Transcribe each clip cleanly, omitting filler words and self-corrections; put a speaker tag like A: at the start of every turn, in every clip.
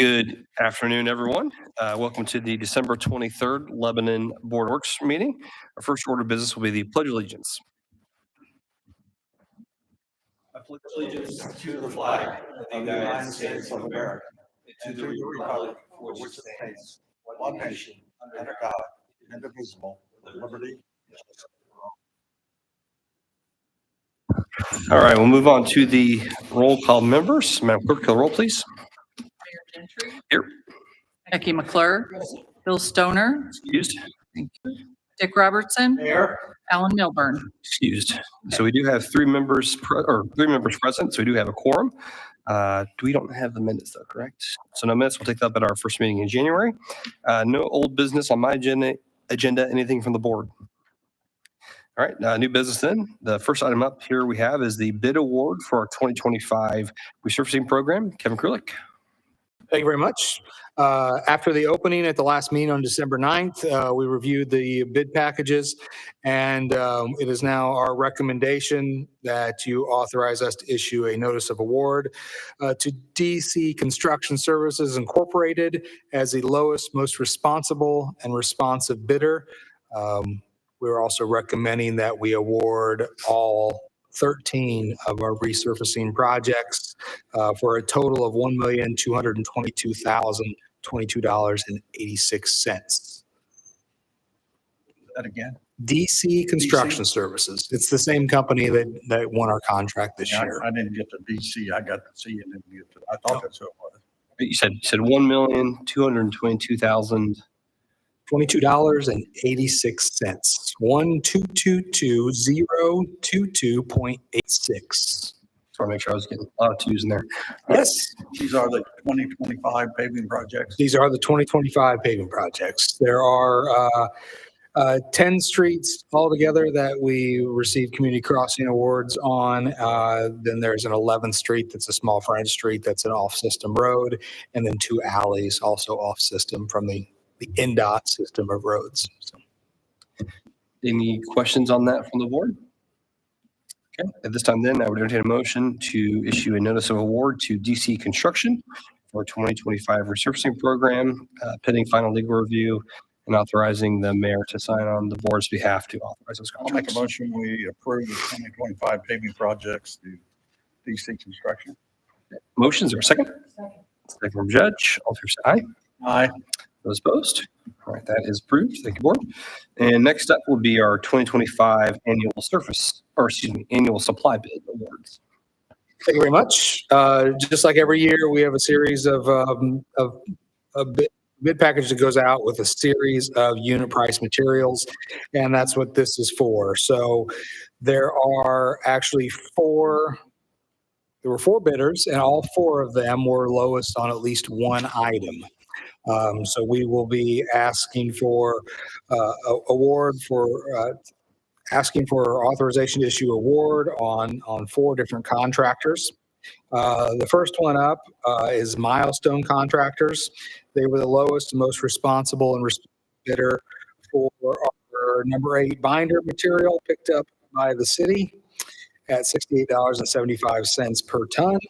A: Good afternoon, everyone. Welcome to the December 23rd Lebanon Board Works meeting. Our first order of business will be the Pledge of Allegiance. I pledge allegiance to the flag of the United States of America and to the republic for which it stands, one nation, under God, indivisible, with liberty and justice for all. All right, we'll move on to the roll call members. Madam Clerk, call the roll, please.
B: Mayor Gentry.
A: Here.
B: Becky McClure. Bill Stoner.
A: Excused.
B: Dick Robertson.
A: Here.
B: Alan Milburn.
A: Excused. So we do have three members present, so we do have a quorum. We don't have the minutes though, correct? So no minutes. We'll take that up at our first meeting in January. No old business on my agenda. Anything from the board? All right, new business then. The first item up here we have is the bid award for our 2025 resurfacing program. Kevin Krulik.
C: Thank you very much. After the opening at the last meeting on December 9th, we reviewed the bid packages, and it is now our recommendation that you authorize us to issue a notice of award to DC Construction Services Incorporated as the lowest, most responsible and responsive bidder. We're also recommending that we award all 13 of our resurfacing projects for a total of $1,222,022.86.
D: That again?
C: DC Construction Services. It's the same company that won our contract this year.
D: I didn't get to DC. I got to C and didn't get to. I thought that's what it was.
A: You said $1,222,000.
C: $22.86. 1222022.86.
A: Just want to make sure I was getting a lot of twos in there.
C: Yes.
D: These are the 2025 paving projects.
C: These are the 2025 paving projects. There are 10 streets altogether that we received community crossing awards on. Then there's an 11th street that's a small frontage street that's an off-system road, and then 2 alleys also off-system from the NDOT system of roads. So.
A: Any questions on that from the board? Okay, at this time then, I would entertain a motion to issue a notice of award to DC Construction for 2025 resurfacing program, pending final legal review, and authorizing the mayor to sign on the board's behalf to authorize those
D: I'll make
A: contracts.
D: a motion. We approve the 2025 paving projects to DC Construction.
A: Motions or a second? Second from Judge. All fair say aye.
D: Aye.
A: Those opposed? All right, that is approved. Thank you, board. And next up will be our 2025 annual annual supply bid awards.
C: Thank you very much. Just like every year, we have a series of bid package that goes out with a series of unit price materials, and that's what this is for. So there are actually four bidders, and all 4 of them were lowest on at least one item. So we will be asking for asking for authorization to issue award on 4 different contractors. The first one up is Milestone Contractors. They were the lowest and most responsible and bidder for our number 8 binder material picked up by the city at $68.75 per ton.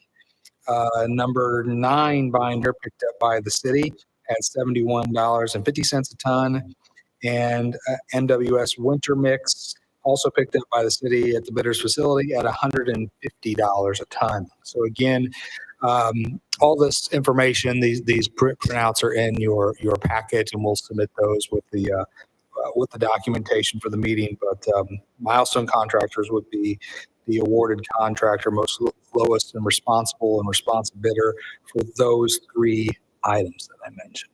C: Number 9 binder picked up by the city at $71.50 a ton, and MWS Winter Mix also picked up by the city at the bidder's facility at $150 a ton. So again, all this information, these printouts are in your packet, and we'll submit those with the documentation for the meeting. But Milestone Contractors would be the awarded contractor, most lowest and responsible bidder for those 3 items that I mentioned.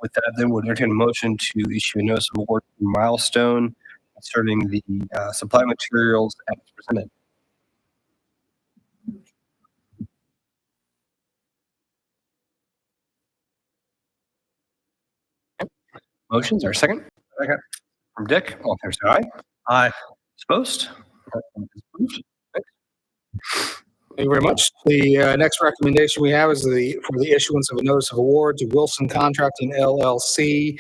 A: With that, then we'll entertain a motion to issue a notice of award to Milestone concerning the supply materials as presented. Motions are second.
D: Second.
A: From Dick. All fair say aye.
D: Aye.
A: Opposed?
C: Thank you very much. The next recommendation we have is for the issuance of a notice of award to Wilson Contracting LLC.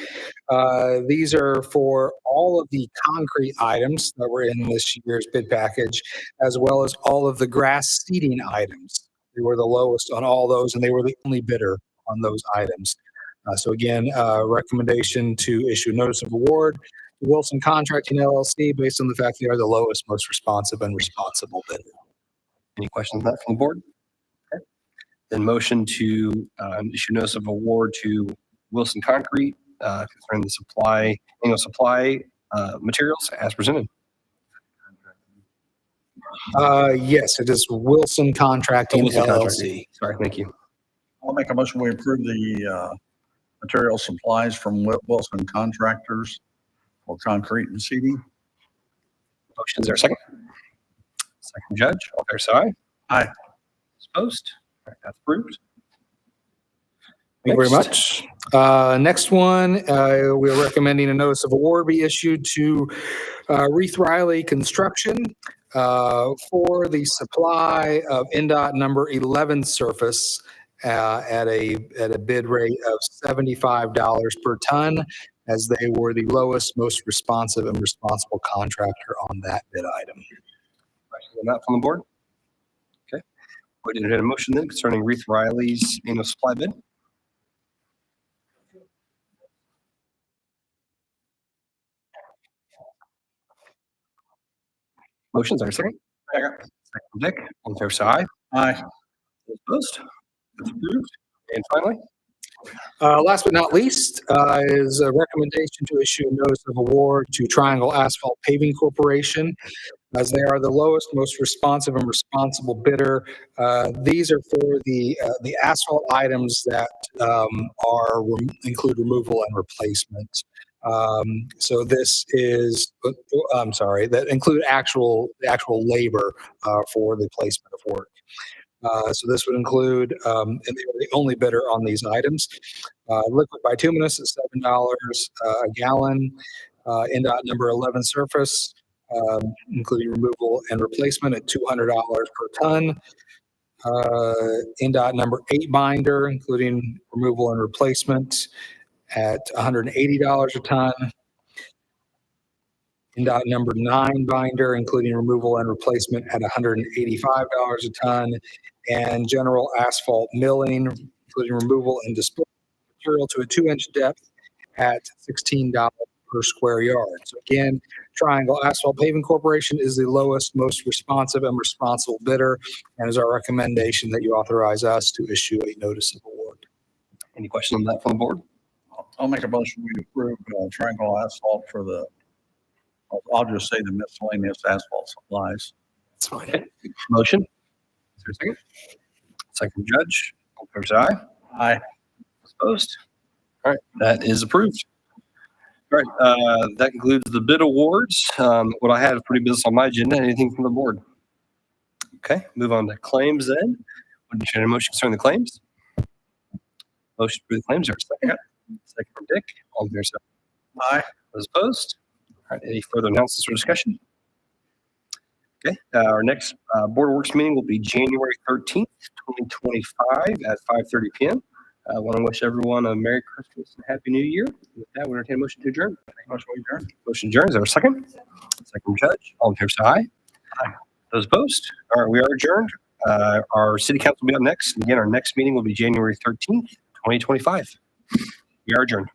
C: These are for all of the concrete items that were in this year's bid package, as well as all of the grass seeding items. They were the lowest on all those, and they were the only bidder on those items. So again, recommendation to issue a notice of award to Wilson Contracting LLC based on the fact they are the lowest, most responsive and responsible bidder.
A: Any questions on that from the board? Okay. Then motion to issue notice of award to Wilson Concrete concerning the annual supply materials as presented.
C: Yes, it is Wilson Contracting
A: Wilson
C: LLC.
A: Contracting. Sorry, thank you.
D: I'll make a motion, we approve the material supplies from Wilson Contractors for concrete and seating.
A: Motion, is there a second? Second, Judge. All fair side?
D: Aye.
A: Opposed? All right, that's approved.
C: Thank you very
A: Next.
C: much. Next one, we're recommending a notice of award be issued to Reith Riley Construction for the supply of NDOT number 11 surface at a bid rate of $75 per ton, as they were the lowest, most responsive and responsible contractor on that bid item.
A: Questions on that from the board? Okay. We did a motion then concerning Reith Riley's annual supply bid. Motion's our second. Second from Dick. All fair side?
D: Aye.
A: Opposed? That's approved. And finally,
C: Last but not least, is a recommendation to issue a notice of award to Triangle Asphalt Paving Corporation, as they are the lowest, most responsive and responsible bidder. These are for the asphalt items that include removal and replacement. So this is, I'm sorry, that include the actual labor for the placement of work. So this would include, and they were the only bidder on these items, liquid bituminous at $7 a gallon, NDOT number 11 surface, including removal and replacement at $200 per ton, NDOT number 8 binder, including removal and replacement at $180 a ton, NDOT number 9 binder, including removal and replacement at $185 a ton, and general asphalt milling, including removal and disposal of material to a 2-inch depth at $16 per square yard. So again, Triangle Asphalt Paving Corporation is the lowest, most responsive and responsible bidder, and is our recommendation that you authorize us to issue a notice of award.
A: any questions on that from the board?
D: I'll make a motion, we approve Triangle Asphalt for I'll just say the miscellaneous asphalt supplies.
C: That's fine.
A: Okay. Motion. Is there a second? Second, Judge. All fair side?
D: Aye.
A: Opposed? All right, that is approved. All right, that concludes the bid awards. What I had is pretty business on my agenda. Anything from the board? Okay, move on to claims then. Would you share a motion concerning the claims? Motion for the claims, or a second? Second from Dick. All in favor, say
D: Aye.
A: Those opposed? All right, any further announcements or discussion? Okay, our next Board of Works meeting will be January 13th, 2025 at 5:30 p.m. I want to wish everyone a Merry Christmas and Happy New Year. With that, we entertain a motion to adjourn.
D: Motion to adjourn.
A: Motion adjourned. Is there a second? Second, Judge. All in favor, say aye.
D: Aye.
A: Those opposed? All right, we are adjourned. Our city council will be up next. Again, our next meeting will be January 13th, 2025. We are adjourned.